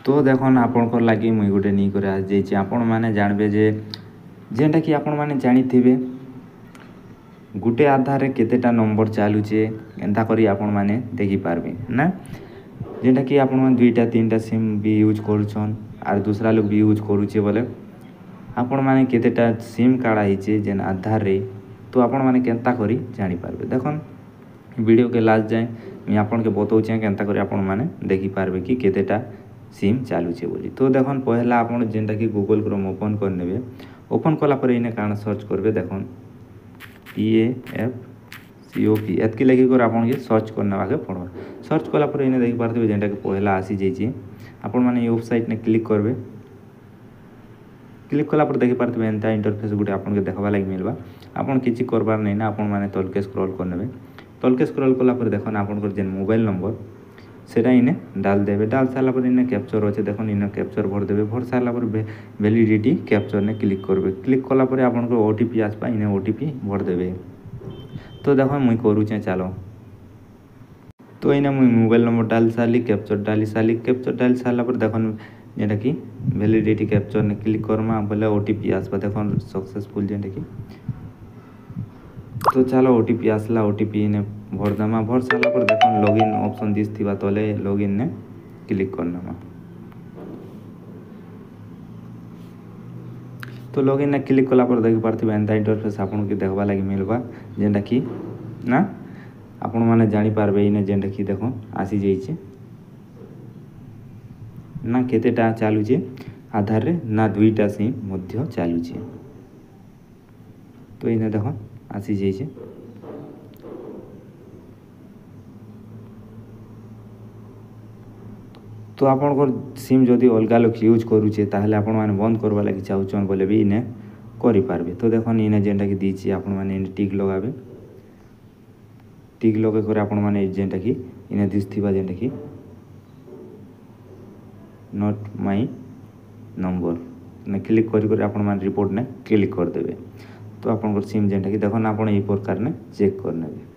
तो देखन आपणकर लगी मुई गोटे नहीं कर आज जाइए आपण मैंने जानबे जे जेनटा कि आपण मैंने जानिथिबे गोटे आधार रे केतेटा नंबर चलुचे एंता करी आपण मैंने देखि पारबे ना जेनटा कि आपण मैंने दुईटा तीनटा सिम भी यूज करूछन आर दूसरा लोग भी यूज करूचे बोले आपण मैंने केतेटा सिम कार्ड आइचे जेन आधार रे तो आपण मैंने केंता करी जानि पारबे देखन वीडियो के लास्ट जाए मैं आपन के बताऊँ केंता करी आपण मैंने देखि पारबे कि केतेटा सिम चलुचे बोली तो देखन पहला आपण जेनटा कि गूगल क्रोम ओपन कर नेबे ओपन कला पर इने काना सर्च करबे देखन PAFCOP एतकी लगी कर आपन के सर्च करना आगे पड़वा सर्च कला पर इने देखि पारथिबे जेनटा कि पहला आसी जाइए आपण माने ये वेबसाइट ने क्लिक करबे क्लिक कला पर देखि पारथिबे एंता इंटरफेस गुटे आपन के देखबा लागि मिलबा आपन किछि करबार नै ना आपन माने तलके स्क्रॉल कर नेबे तलके स्क्रॉल कला पर देखन आपन कर जेन मोबाइल नंबर सेटा इने डाल देबे डाल साला पर इने कैप्चर होचे देखन इने कैप्चर भर देबे भर साला पर वैलिडिटी कैप्चर ने क्लिक करबे क्लिक कला पर आपन को ओटीपी आसपा इने ओटीपी भर देबे तो देखो मुई करूचे चलो तो इने मुई मोबाइल नंबर डाल साली कैप्चर डाली साला पर देखन जेटा कि वैलिडिटी कैप्चर ने क्लिक करमा बोले ओटीपी आसपा देखन सक्सेसफुल जेटा कि तो चलो ओटीपी आसला ओटीपी ने भर देमा भर साला पर देखन लॉगिन ऑप्शन दिस थिबा तले लॉगिन ने क्लिक करनमा तो लॉगिन ने क्लिक कला पर देखि पारथिबे एंता इंटरफेस आपन के देखबा लागि मिलबा जेंटा कि ना आपन माने जानि पारबे इने जेंटा कि देखो आसी जाइछे ना केतेटा चालुचे आधार रे ना दुईटा सिम मध्य चालुचे तो इने देखो आसी जाइछे तो आपन सिम जदि अलगा लोक यूज करूचे ताहले आपन माने बंद करबा लागि चाहूछन बोले भी इने करि पारबे तो देखन इने जेंटा कि दीची आपन माने इने टिक लगाबे टिक लगे करे आपन माने जेंटा कि इने दिस थिबा जेंटा कि नॉट माय नंबर ने क्लिक करि करे आपन माने रिपोर्ट ने क्लिक कर देबे तो आपन सिम जेंटा कि देखन आपन ई प्रकार ने चेक कर नेबे।